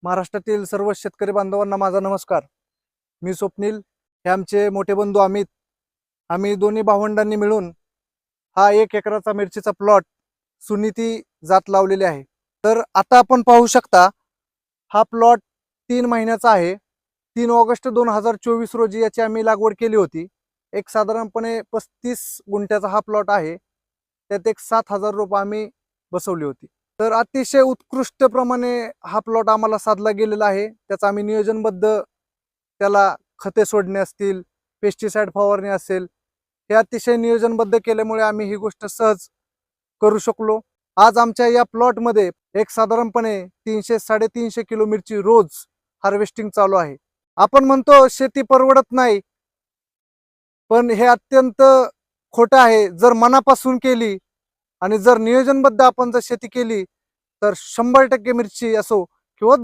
महाराष्ट्रातील सर्व शेतकरी बांधवांना माझा नमस्कार. मी स्वप्नील, हे आमचे मोठे बंधू अमित. आम्ही दोन्ही भावंडांनी मिळून हा 1 एकराचा मिरचीचा प्लॉट सुनीती जात लावलेली आहे. तर आता आपण पाहू शकता, हा प्लॉट 3 महिन्याचा आहे. 3 ऑगस्ट 2024 रोजी याची आम्ही लागवड केली होती. एक साधारणपणे 35 गुंठ्याचा हा प्लॉट आहे. त्यात एक 7,000 रोपं आम्ही बसवली होती. तर अतिशय उत्कृष्ट प्रमाणे हा प्लॉट आम्हाला साधला गेलेला आहे. त्याचं आम्ही नियोजनबद्ध, त्याला खते सोडणे असतील, पेस्टिसाइड फवारणी असेल, हे अतिशय नियोजनबद्ध केल्यामुळे आम्ही ही गोष्ट सहज करू शकलो. आज आमच्या या प्लॉटमध्ये एक साधारणपणे 300-350 किलो मिरची रोज हार्वेस्टिंग चालू आहे. आपण म्हणतो शेती परवडत नाही, पण हे अत्यंत खोटं आहे. जर मनापासून केली आणि जर नियोजनबद्ध आपण जर शेती केली, तर 100% मिरची असो किंवा